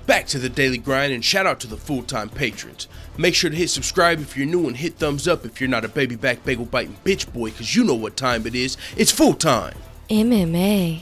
Back to the daily grind, and shout out to the full-time patrons. Make sure to hit subscribe if you're new and hit thumbs up if you're not a baby back bagel biting bitch boy, cause you know what time it is. It's full time. MMA.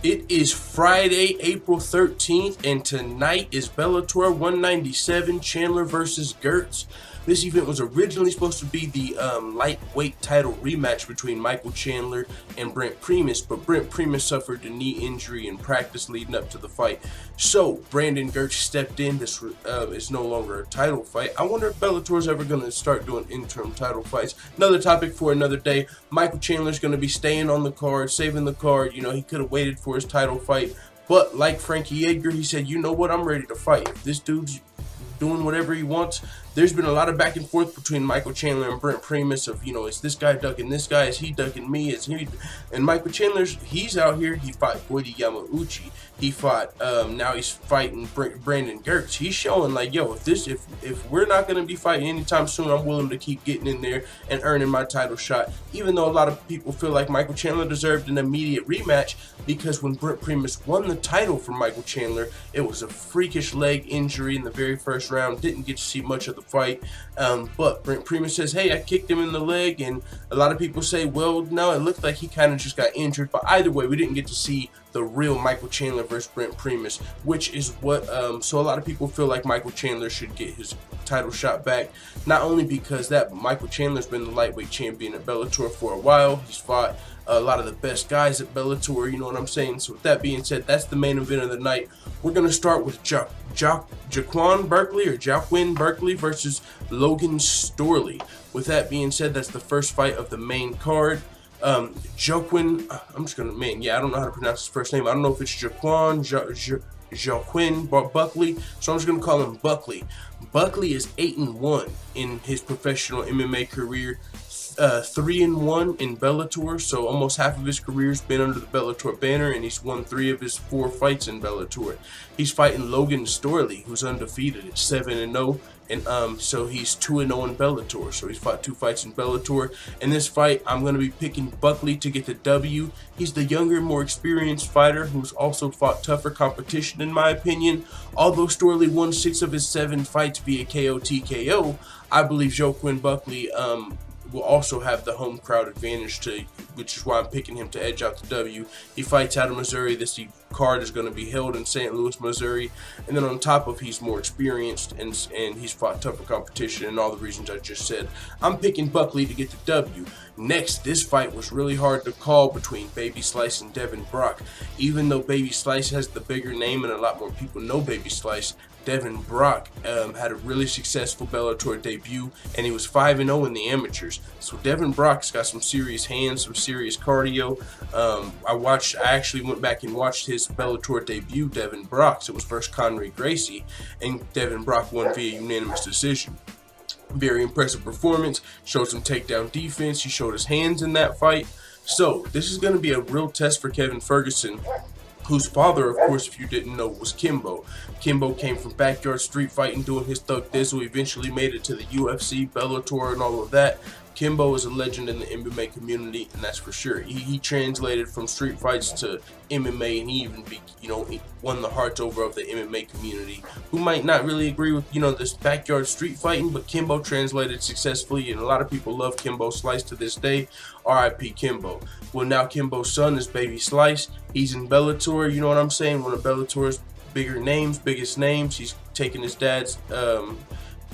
It is Friday, April 13th, and tonight is Bellator 197, Chandler versus Girtz. This event was originally supposed to be the lightweight title rematch between Michael Chandler and Brent Primus, but Brent Primus suffered a knee injury in practice leading up to the fight. So Brandon Girtz stepped in. This is no longer a title fight. I wonder if Bellator is ever going to start doing interim title fights. Another topic for another day. Michael Chandler's going to be staying on the card, saving the card. You know, he could have waited for his title fight, but like Frankie Edgar, he said, you know what, I'm ready to fight. If this dude's doing whatever he wants. There's been a lot of back and forth between Michael Chandler and Brent Primus of, you know, is this guy ducking this guy? Is he ducking me? Is he? And Michael Chandler's, he's out here. He fought Goiti Yamauchi. He fought, now he's fighting Brandon Girtz. He's showing like, yo, if we're not going to be fighting anytime soon, I'm willing to keep getting in there and earning my title shot. Even though a lot of people feel like Michael Chandler deserved an immediate rematch, because when Brent Primus won the title from Michael Chandler, it was a freakish leg injury in the very first round. Didn't get to see much of the fight, but Brent Primus says, hey, I kicked him in the leg, and a lot of people say, well, no, it looked like he kind of just got injured. But either way, we didn't get to see the real Michael Chandler versus Brent Primus, which is what so a lot of people feel like Michael Chandler should get his title shot back, not only because that Michael Chandler's been the lightweight champion at Bellator for a while. He's fought a lot of the best guys at Bellator, you know what I'm saying? So with that being said, that's the main event of the night. We're going to start with Jaquan Berkeley versus Logan Storley. With that being said, that's the first fight of the main card. Jaquan, I'm just gonna, man, yeah, I don't know how to pronounce his first name. I don't know if it's Jaquan Buckley, so I'm just gonna call him Buckley. Buckley is 8-1 in his professional MMA career, 3-1 in Bellator, so almost half of his career's been under the Bellator banner, and he's won 3 of his 4 fights in Bellator. He's fighting Logan Storley, who's undefeated at 7-0, and so he's 2-0 in Bellator. So he's fought 2 fights in Bellator. In this fight, I'm going to be picking Buckley to get the W. He's the younger, more experienced fighter who's also fought tougher competition, in my opinion. Although Storley won 6 of his 7 fights via KO TKO, I believe Jaquan Buckley will also have the home crowd advantage, which is why I'm picking him to edge out the W. He fights out of Missouri. This card is going to be held in St. Louis, Missouri. And then on top of, he's more experienced and he's fought tougher competition and all the reasons I just said. I'm picking Buckley to get the W. Next, this fight was really hard to call between Baby Slice and Devin Brock. Even though Baby Slice has the bigger name and a lot more people know Baby Slice, Devin Brock had a really successful Bellator debut, and he was 5-0 in the amateurs. So Devin Brock's got some serious hands, some serious cardio. I actually went back and watched his Bellator debut, Devin Brock's. It was versus Conry Gracie, and Devin Brock won via unanimous decision. Very impressive performance. Showed some takedown defense. He showed his hands in that fight. So this is going to be a real test for Kevin Ferguson, whose father, of course, if you didn't know, was Kimbo. Kimbo came from backyard street fighting, doing his thug thizzle, eventually made it to the UFC, Bellator, and all of that. Kimbo is a legend in the MMA community, and that's for sure. He translated from street fights to MMA, and he even he won the hearts over of the MMA community, who might not really agree with, this backyard street fighting, but Kimbo translated successfully, and a lot of people love Kimbo Slice to this day. R.I.P. Kimbo. Well, now Kimbo's son is Baby Slice. He's in Bellator, you know what I'm saying? One of Bellator's biggest names. He's taking his dad's,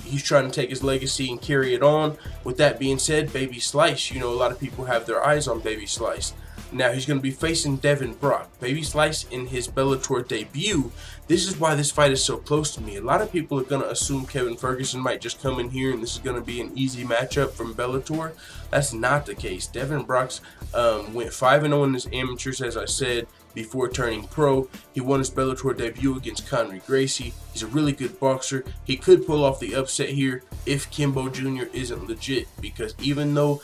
he's trying to take his legacy and carry it on. With that being said, Baby Slice, a lot of people have their eyes on Baby Slice. Now he's going to be facing Devin Brock. Baby Slice in his Bellator debut. This is why this fight is so close to me. A lot of people are going to assume Kevin Ferguson might just come in here and this is going to be an easy matchup from Bellator. That's not the case. Devin Brock's went 5-0 in his amateurs, as I said, before turning pro. He won his Bellator debut against Conry Gracie. He's a really good boxer. He could pull off the upset here if Kimbo Jr. isn't legit, because even though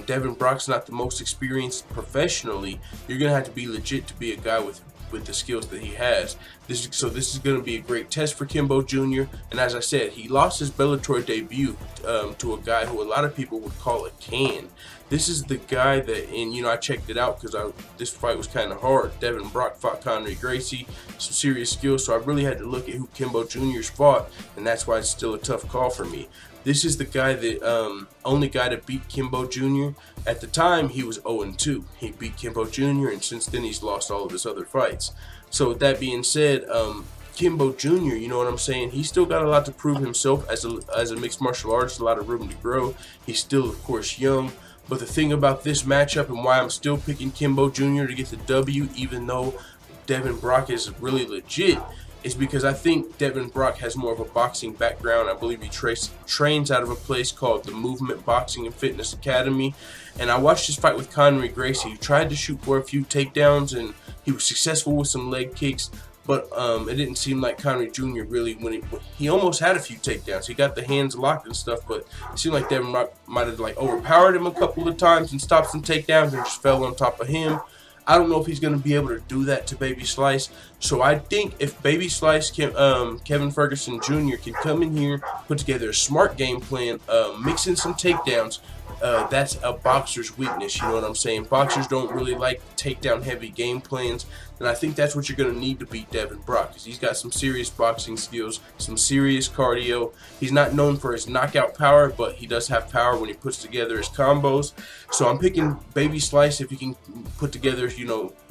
Devin Brock's not the most experienced professionally, you're going to have to be legit to be a guy with with the skills that he has. This is going to be a great test for Kimbo Jr. And as I said, he lost his Bellator debut to a guy who a lot of people would call a can. This is the guy that, and I checked it out because this fight was kind of hard. Devin Brock fought Conor Gracie, some serious skills, so I really had to look at who Kimbo Jr.'s fought, and that's why it's still a tough call for me. This is the guy that only guy to beat Kimbo Jr. At the time, he was 0-2. He beat Kimbo Jr. and since then he's lost all of his other fights. So with that being said, Kimbo Jr., you know what I'm saying? He's still got a lot to prove himself as a mixed martial artist, a lot of room to grow. He's still, of course, young. But the thing about this matchup and why I'm still picking Kimbo Jr. to get the W, even though Devin Brock is really legit, is because I think Devin Brock has more of a boxing background. I believe he trains out of a place called the Movement Boxing and Fitness Academy. And I watched his fight with Conor Gracie. He tried to shoot for a few takedowns, and he was successful with some leg kicks. But it didn't seem like Conor Jr. really, when he almost had a few takedowns. He got the hands locked and stuff, but it seemed like Devin Brock might have like overpowered him a couple of times and stopped some takedowns and just fell on top of him. I don't know if he's going to be able to do that to Baby Slice. So I think if Baby Slice Kevin Ferguson Jr. can come in here, put together a smart game plan, mix in some takedowns, that's a boxer's weakness, you know what I'm saying? Boxers don't really like takedown heavy game plans, and I think that's what you're going to need to beat Devin Brock, because he's got some serious boxing skills, some serious cardio. He's not known for his knockout power, but he does have power when he puts together his combos. So I'm picking Baby Slice if he can put together,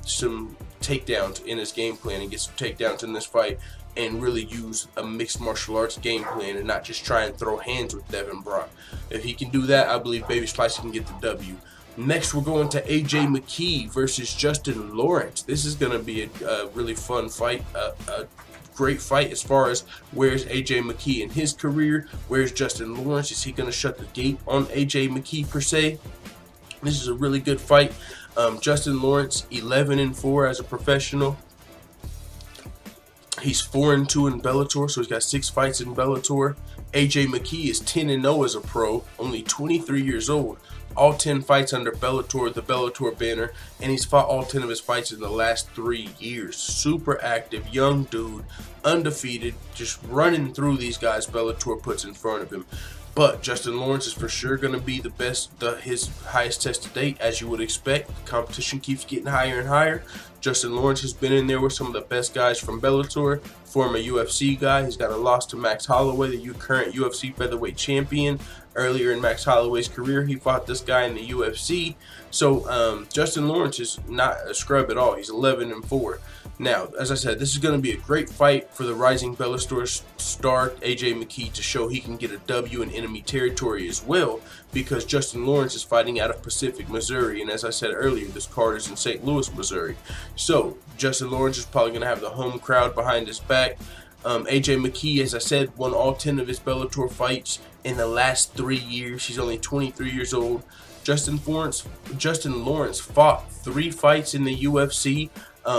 some takedowns in his game plan and get some takedowns in this fight, and really use a mixed martial arts game plan and not just try and throw hands with Devin Brock. If he can do that, I believe Baby Slice can get the W. Next, we're going to AJ McKee versus Justin Lawrence. This is going to be a really fun fight, a great fight as far as where's AJ McKee in his career, where's Justin Lawrence, is he going to shut the gate on AJ McKee per se? This is a really good fight. Justin Lawrence, 11-4 as a professional. He's 4-2 in Bellator, so he's got 6 fights in Bellator. AJ McKee is 10-0 as a pro, only 23 years old. All 10 fights under Bellator, the Bellator banner, and he's fought all 10 of his fights in the last 3 years. Super active, young dude, undefeated, just running through these guys Bellator puts in front of him. But Justin Lawrence is for sure going to be the best, his highest test to date, as you would expect. The competition keeps getting higher and higher. Justin Lawrence has been in there with some of the best guys from Bellator, former UFC guy. He's got a loss to Max Holloway, the current UFC featherweight champion. Earlier in Max Holloway's career, he fought this guy in the UFC. So Justin Lawrence is not a scrub at all. He's 11-4. Now, as I said, this is going to be a great fight for the rising Bellator star AJ McKee to show he can get a W in enemy territory as well, because Justin Lawrence is fighting out of Pacific, Missouri, and as I said earlier, this card is in St. Louis, Missouri. So Justin Lawrence is probably going to have the home crowd behind his back. AJ McKee, as I said, won all 10 of his Bellator fights in the last 3 years. He's only 23 years old. Justin Lawrence fought 3 fights in the UFC.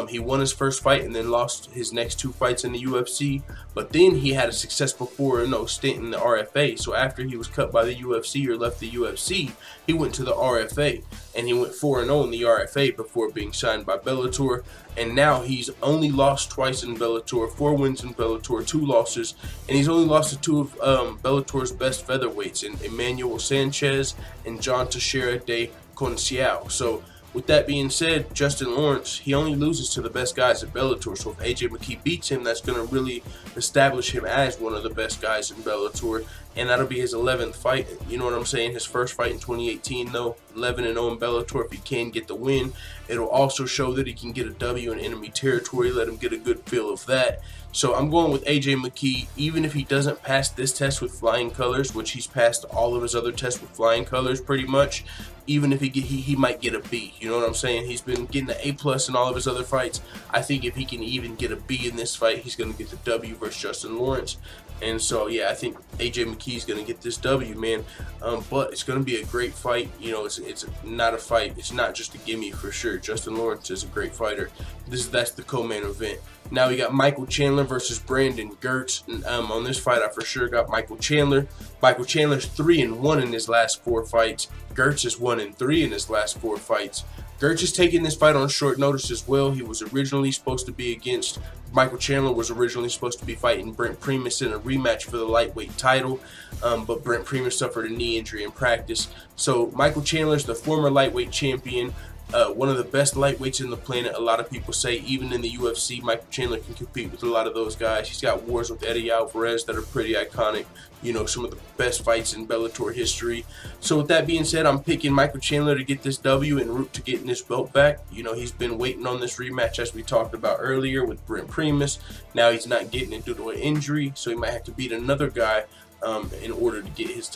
He won his first fight and then lost his next 2 fights in the UFC. But then he had a successful 4-0 stint in the RFA. So after he was cut by the UFC or left the UFC, he went to the RFA. And he went 4-0 in the RFA before being signed by Bellator. And now he's only lost twice in Bellator, 4 wins in Bellator, 2 losses. And he's only lost to 2 of Bellator's best featherweights, in Emmanuel Sanchez and John Teixeira de Conceição. So with that being said, Justin Lawrence, he only loses to the best guys at Bellator. So if AJ McKee beats him, that's going to really establish him as one of the best guys in Bellator. And that'll be his 11th fight. You know what I'm saying? His first fight in 2018, though, 11-0 in Bellator. If he can get the win, it'll also show that he can get a W in enemy territory. Let him get a good feel of that. So I'm going with AJ McKee, even if he doesn't pass this test with flying colors, which he's passed all of his other tests with flying colors pretty much. Even if he might get a B. You know what I'm saying? He's been getting an A+ in all of his other fights. I think if he can even get a B in this fight, he's going to get the W versus Justin Lawrence. And so, yeah, I think AJ McKee is going to get this W, man. But it's going to be a great fight. You know, it's not a fight. It's not just a gimme for sure. Justin Lawrence is a great fighter. That's the co-main event. Now we got Michael Chandler versus Brandon Girtz. And, on this fight, I for sure got Michael Chandler. Michael Chandler's 3-1 in his last 4 fights. Girtz is 1-3 in his last 4 fights. Girtz is taking this fight on short notice as well. He was originally supposed to be against Michael Chandler, was originally supposed to be fighting Brent Primus in a rematch for the lightweight title, but Brent Primus suffered a knee injury in practice. So Michael Chandler is the former lightweight champion, one of the best lightweights in the planet. A lot of people say even in the UFC, Michael Chandler can compete with a lot of those guys. He's got wars with Eddie Alvarez that are pretty iconic. You know, some of the best fights in Bellator history. So with that being said, I'm picking Michael Chandler to get this W en route to getting his belt back. You know, he's been waiting on this rematch as we talked about earlier with Brent Primus. Now he's not getting it due to an injury, so he might have to beat another guy in order to get his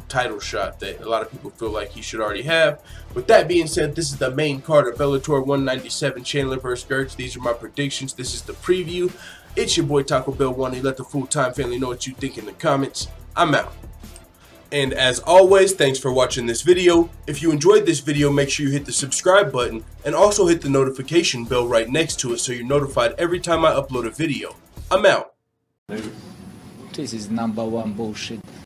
title shot that a lot of people feel like he should already have. With that being said, this is the main card of Bellator 197, Chandler vs. Girtz. These are my predictions. This is the preview. It's your boy Taco Bell One. Let the full-time family know what you think in the comments. I'm out. And as always, thanks for watching this video. If you enjoyed this video, make sure you hit the subscribe button and also hit the notification bell right next to it so you're notified every time I upload a video. I'm out. This is #1 bullshit.